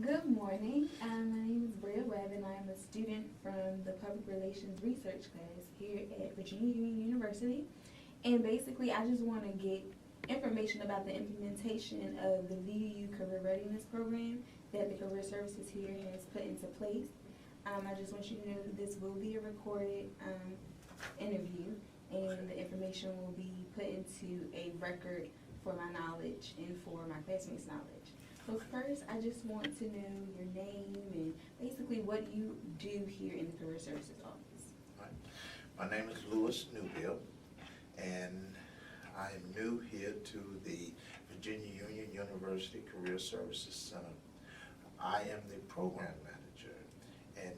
Good morning. My name is Bria Webb, and I am a student from the Public Relations Research class here at Virginia Union University. And basically, I just want to get information about the implementation of the VUU Career Readiness Program that the Career Services here has put into place. I just want you to know that this will be a recorded interview, and the information will be put into a record for my knowledge and for my classmates' knowledge. So first, I just want to know your name and basically what you do here in the Career Services Office. Right. My name is Louis Newbill, and I am new here to the Virginia Union University Career Services Center. I am the program manager, and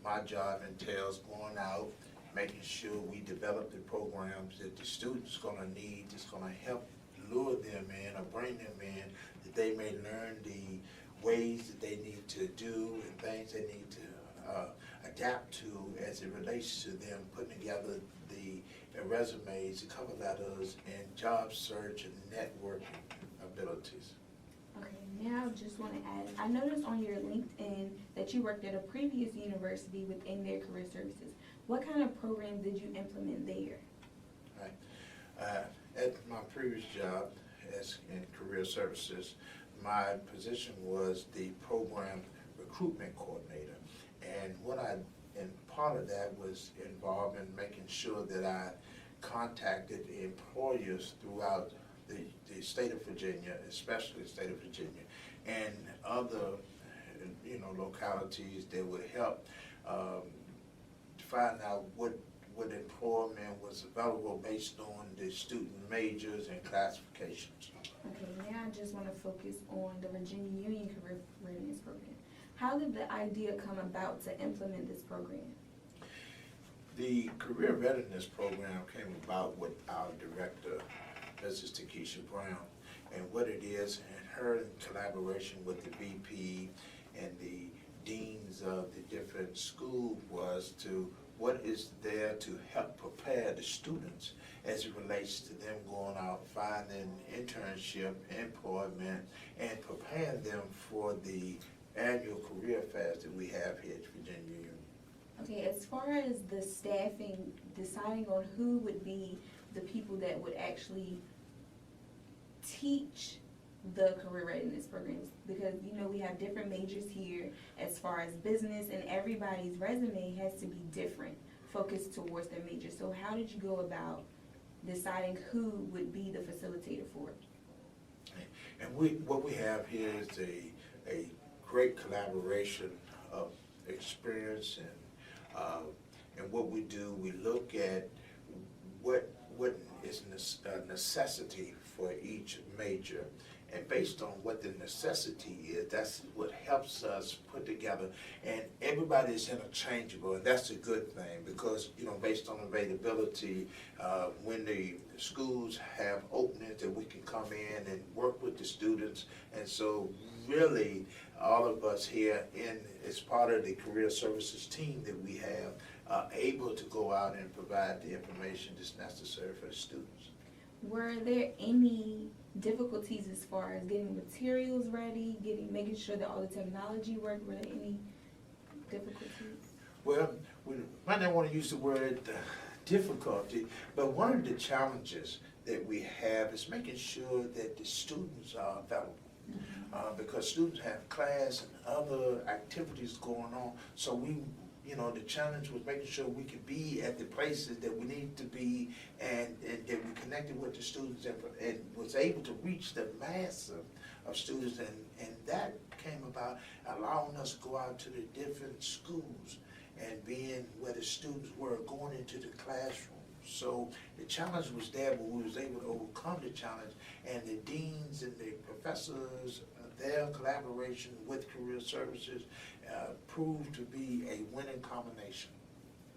my job entails going out, making sure we develop the programs that the students gonna need, that's gonna help lure them in or bring them in, that they may learn the ways that they need to do and things they need to adapt to as it relates to them putting together the resumes, the cover letters, and job search and networking abilities. Okay, now I just want to add, I noticed on your LinkedIn that you worked at a previous university within their career services. What kind of program did you implement there? Right. At my previous job as in career services, my position was the program recruitment coordinator. And part of that was involved in making sure that I contacted employers throughout the state of Virginia, especially the state of Virginia, and other, localities that would help find out what employment was available based on the student majors and classifications. Okay, now I just want to focus on the Virginia Union Career Readiness Program. How did the idea come about to implement this program? The Career Readiness Program came about with our director, Mrs. Takesha Brown, and what it is, and her in collaboration with the VP and the deans of the different schools was to what is there to help prepare the students as it relates to them going out, finding internship, employment, and preparing them for the annual career fairs that we have here at Virginia Union. Okay, as far as the staffing, deciding on who would be the people that would actually teach the career readiness programs, because we have different majors here as far as business, and everybody's resume has to be different, focused towards their major. So how did you go about deciding who would be the facilitator for it? And what we have here is a great collaboration of experience, and what we do, we look at what is a necessity for each major. And based on what the necessity is, that's what helps us put together. And everybody is interchangeable, and that's a good thing because, based on availability, when the schools have openings that we can come in and work with the students. And so really, all of us here as part of the career services team that we have, are able to go out and provide the information that's necessary for the students. Were there any difficulties as far as getting materials ready, making sure that all the technology worked? Were there any difficulties? Well, we might not want to use the word difficulty, but one of the challenges that we have is making sure that the students are available. Because students have class and other activities going on, so the challenge was making sure we could be at the places that we need to be, and that we connected with the students and was able to reach the mass of students, and that came about allowing us to go out to the different schools and being where the students were going into the classroom. So the challenge was there, but we was able to overcome the challenge, and the deans and the professors, their collaboration with career services proved to be a winning combination.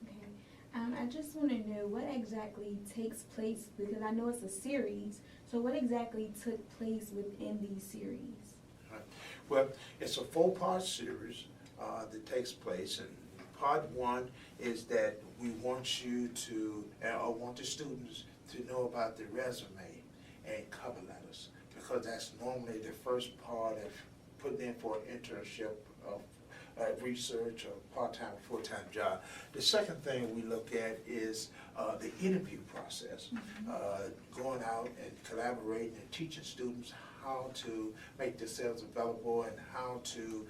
Okay. I just want to know what exactly takes place, because I know it's a series, so what exactly took place within these series? Right. Well, it's a 4-part series that takes place, and part 1 is that we want you to, or want the students to know about the resume and cover letters, because that's normally the first part of putting in for an internship of research or part-time or full-time job. The second thing we look at is the interview process, going out and collaborating and teaching students how to make themselves available and how to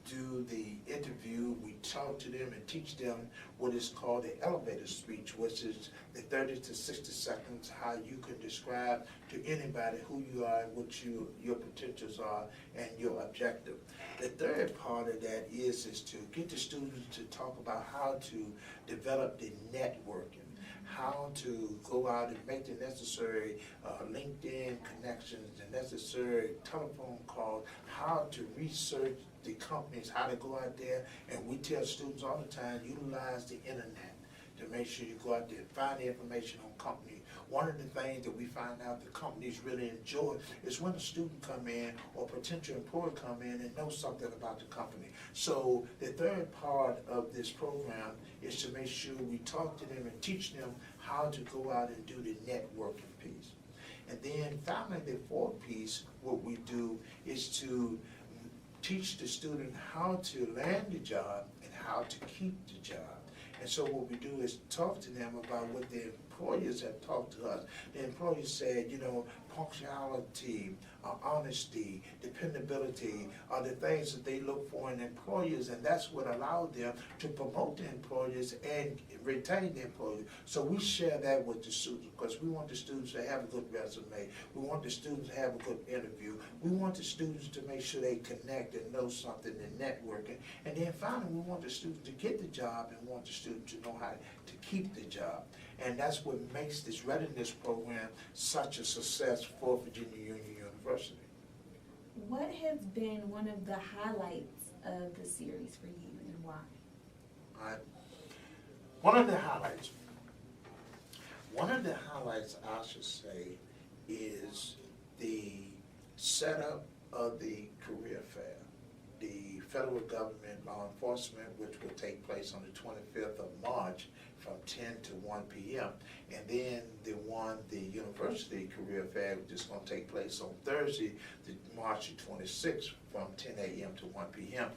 do the interview. We talk to them and teach them what is called the elevator speech, which is the 30 to 60 seconds, how you can describe to anybody who you are, what your potentials are, and your objective. The third part of that is to get the students to talk about how to develop the networking, how to go out and make the necessary LinkedIn connections, the necessary telephone calls, how to research the companies, how to go out there, and we tell students all the time, utilize the internet to make sure you go out there and find the information on companies. One of the things that we find out the companies really enjoy is when a student come in or potential employer come in and know something about the company. So the third part of this program is to make sure we talk to them and teach them how to go out and do the networking piece. And then finally, the fourth piece, what we do is to teach the student how to land the job and how to keep the job. And so what we do is talk to them about what the employers have talked to us. The employers said, you know, punctuality, honesty, dependability are the things that they look for in employers, and that's what allowed them to promote the employers and retain the employers. So we share that with the students because we want the students to have a good resume. We want the students to have a good interview. We want the students to make sure they connect and know something and networking. And then finally, we want the students to get the job and want the students to know how to keep the job. And that's what makes this readiness program such a success for Virginia Union University. What has been one of the highlights of the series for you and why? One of the highlights, I should say, is the setup of the career fair. The federal government law enforcement, which will take place on the 25th of March from 10 to 1 p.m. And then the university career fair, which is going to take place on Thursday, March 26th from 10 a.m. to 1 p.m.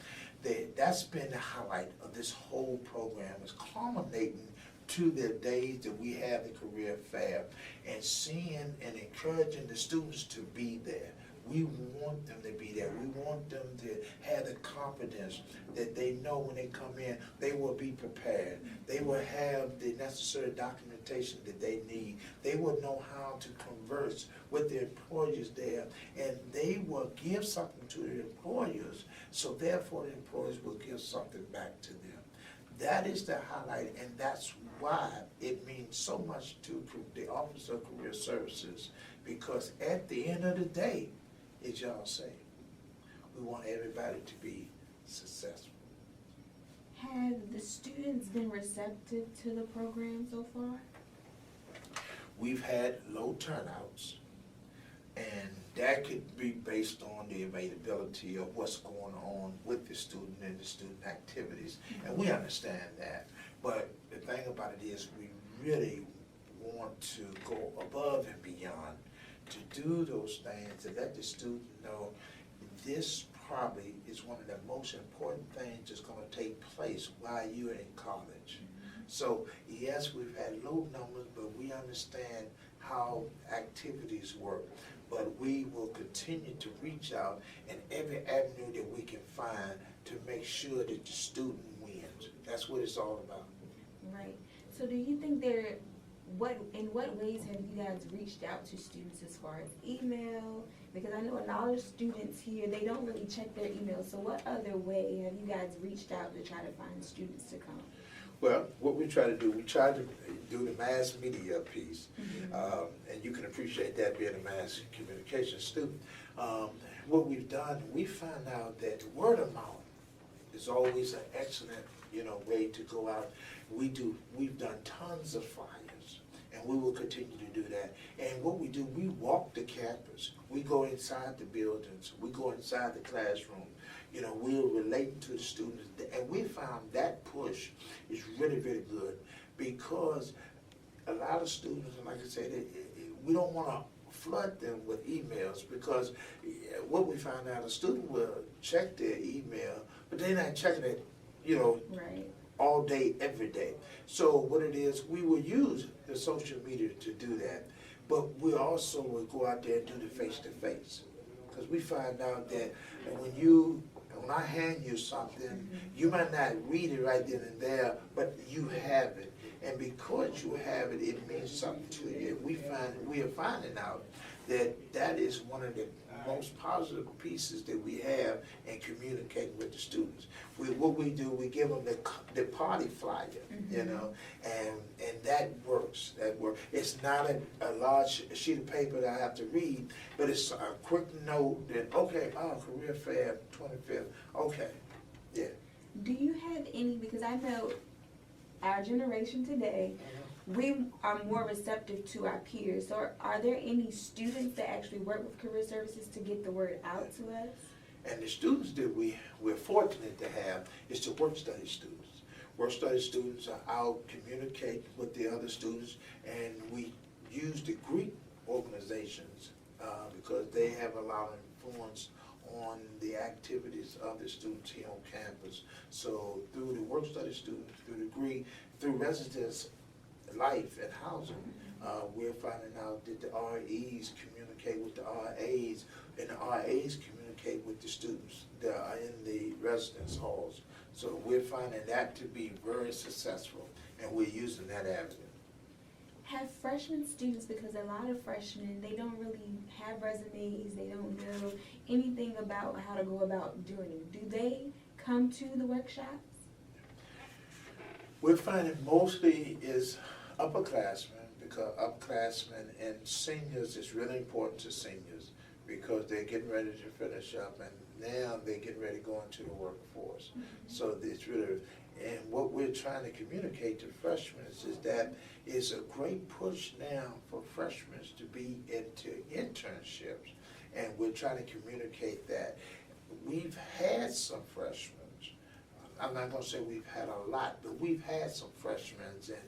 That's been the highlight of this whole program, is culminating to the days that we have the career fair and seeing and encouraging the students to be there. We want them to be there. We want them to have the confidence that they know when they come in, they will be prepared. They will have the necessary documentation that they need. They will know how to converse with their employers there, and they will give something to their employers, so therefore the employers will give something back to them. That is the highlight, and that's why it means so much to the Office of Career Services, because at the end of the day, as y'all say, we want everybody to be successful. Have the students been receptive to the program so far? We've had low turnouts, and that could be based on the availability of what's going on with the student and the student activities, and we understand that. But the thing about it is we really want to go above and beyond to do those things, to let the student know this probably is one of the most important things that's going to take place while you're in college. So yes, we've had low numbers, but we understand how activities work. But we will continue to reach out in every avenue that we can find to make sure that the student wins. That's what it's all about. Right. So do you think in what ways have you guys reached out to students as far as email? Because I know a lot of students here, they don't really check their email. So what other way have you guys reached out to try to find students to come? Well, what we try to do the mass media piece, and you can appreciate that being a mass communication student. What we've done, we found out that word of mouth is always an excellent, way to go out. We've done tons of flyers, and we will continue to do that. And what we do, we walk the campus. We go inside the buildings. We go inside the classroom. We're relating to the students. And we found that push is really, really good, because a lot of students, like I said, we don't want to flood them with emails, because what we find out, a student will check their email, but they're not checking it, Right. all day, every day. So what it is, we will use the social media to do that, but we also will go out there and do the face-to-face. Because we find out that when I hand you something, you might not read it right then and there, but you have it. And because you have it, it means something to you. We are finding out that is one of the most positive pieces that we have in communicating with the students. What we do, we give them the party flyer, and that works. It's not a large sheet of paper that I have to read, but it's a quick note that, okay, career fair, 25th, okay, yeah. Do you have any, because I know our generation today, we are more receptive to our peers. So are there any students that actually work with career services to get the word out to us? And the students that we're fortunate to have is the work study students. Work study students are out communicating with the other students, and we use the Greek organizations because they have a lot of influence on the activities of the students here on campus. So through the work study students, through the Greek, through residence life and housing, we're finding out that the REs communicate with the RAs, and the RAs communicate with the students that are in the residence halls. So we're finding that to be very successful, and we're using that avenue. Have freshman students, because a lot of freshmen, they don't really have resumes, they don't know anything about how to go about doing it. Do they come to the workshops? We're finding mostly is upperclassmen, because upperclassmen and seniors is really important to seniors, because they're getting ready to finish up, and now they're getting ready to go into the workforce. So it's really, and what we're trying to communicate to freshmen is that it's a great push now for freshmen to be into internships, and we're trying to communicate that. We've had some freshmen, I'm not gonna say we've had a lot, but we've had some freshmen, and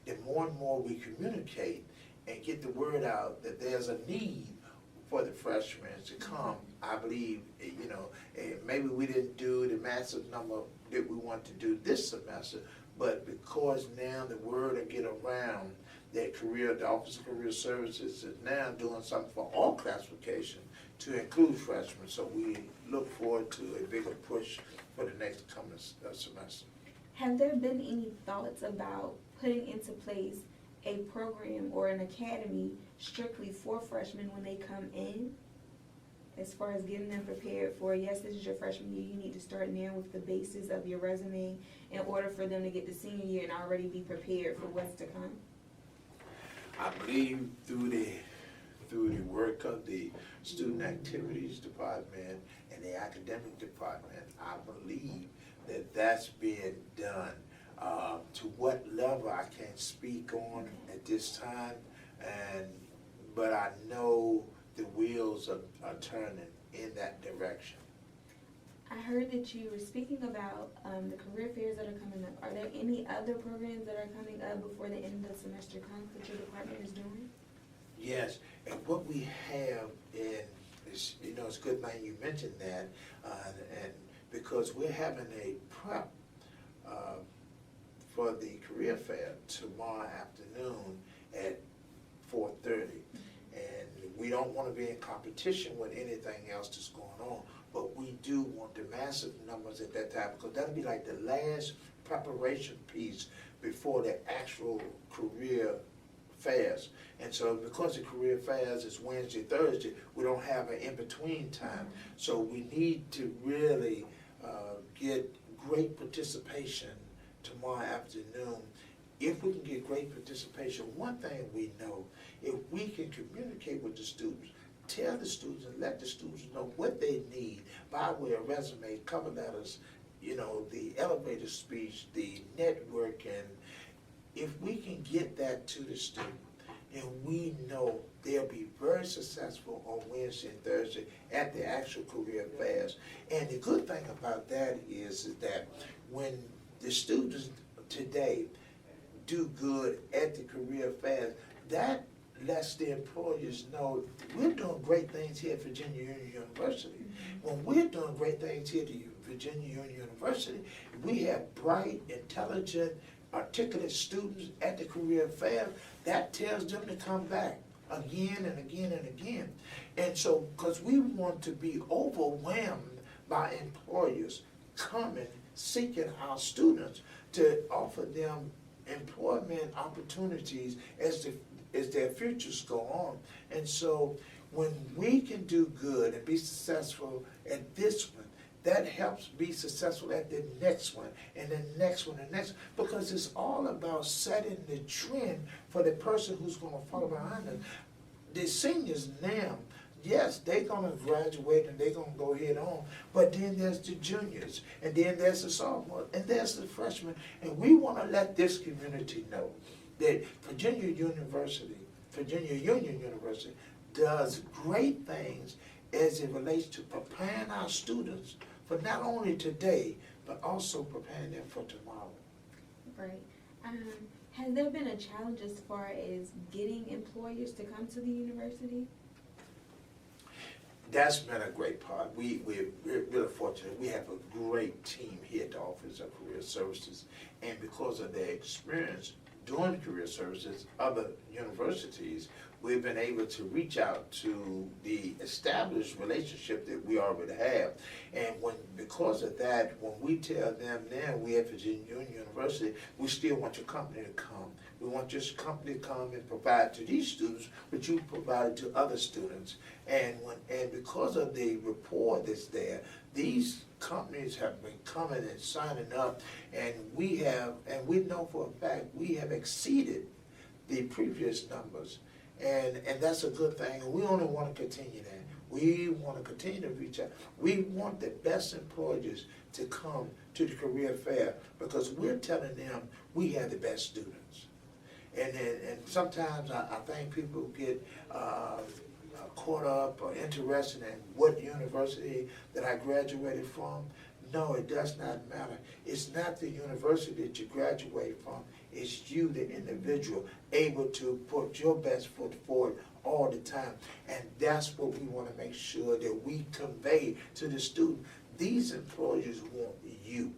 the more and more we communicate and get the word out that there's a need for the freshmen to come, I believe, maybe we didn't do the massive number that we want to do this semester, but because now the word will get around that the Office of Career Services is now doing something for all classification to include freshmen, so we look forward to a bigger push for the next coming semester. Have there been any thoughts about putting into place a program or an academy strictly for freshmen when they come in? As far as getting them prepared for, yes, this is your freshman year, you need to start now with the basis of your resume in order for them to get to senior year and already be prepared for what's to come? I believe through the work of the Student Activities Department and the Academic Department, I believe that that's being done. To what level I can't speak on at this time, but I know the wheels are turning in that direction. I heard that you were speaking about the career fairs that are coming up. Are there any other programs that are coming up before the end of the semester comes that your department is doing? Yes, and what we have is, it's a good thing you mentioned that, and because we're having a prep for the career fair tomorrow afternoon at 4:30. And we don't want to be in competition with anything else that's going on, but we do want the massive numbers at that time, because that'll be like the last preparation piece before the actual career fairs. And so because the career fairs is Wednesday, Thursday, we don't have an in-between time. So we need to really get great participation tomorrow afternoon. If we can get great participation, one thing we know, if we can communicate with the students, tell the students and let the students know what they need by way of resume, cover letters, the elevator speech, the networking. If we can get that to the student, and we know they'll be very successful on Wednesday and Thursday at the actual career fairs. And the good thing about that is that when the students today do good at the career fairs, that lets the employers know we're doing great things here at Virginia Union University. When we're doing great things here at Virginia Union University, we have bright, intelligent, articulate students at the career fair. That tells them to come back again and again and again. And so, because we want to be overwhelmed by employers coming, seeking our students to offer them employment opportunities as their futures go on. And so when we can do good and be successful at this one, that helps be successful at the next one, and the next one, and next, because it's all about setting the trend for the person who's gonna follow behind us. The seniors now, yes, they're gonna graduate and they're gonna go head on, but then there's the juniors, and then there's the sophomores, and there's the freshmen, and we wanna let this community know that Virginia Union University does great things as it relates to preparing our students for not only today, but also preparing them for tomorrow. Right. Has there been a challenge as far as getting employers to come to the university? That's been a great part. We're really fortunate. We have a great team here at the Office of Career Services, and because of their experience doing career services, other universities, we've been able to reach out to the established relationship that we already have. And because of that, when we tell them now we at Virginia Union University, we still want your company to come. We want your company to come and provide to these students what you provided to other students. And because of the rapport that's there, these companies have been coming and signing up, and we know for a fact we have exceeded the previous numbers. And that's a good thing, and we only want to continue that. We want to continue to reach out. We want the best employers to come to the career fair because we're telling them we have the best students. And sometimes I think people get caught up or interested in what university that I graduated from. No, it does not matter. It's not the university that you graduate from. It's you, the individual, able to put your best foot forward all the time. And that's what we want to make sure that we convey to the student. These employers want you.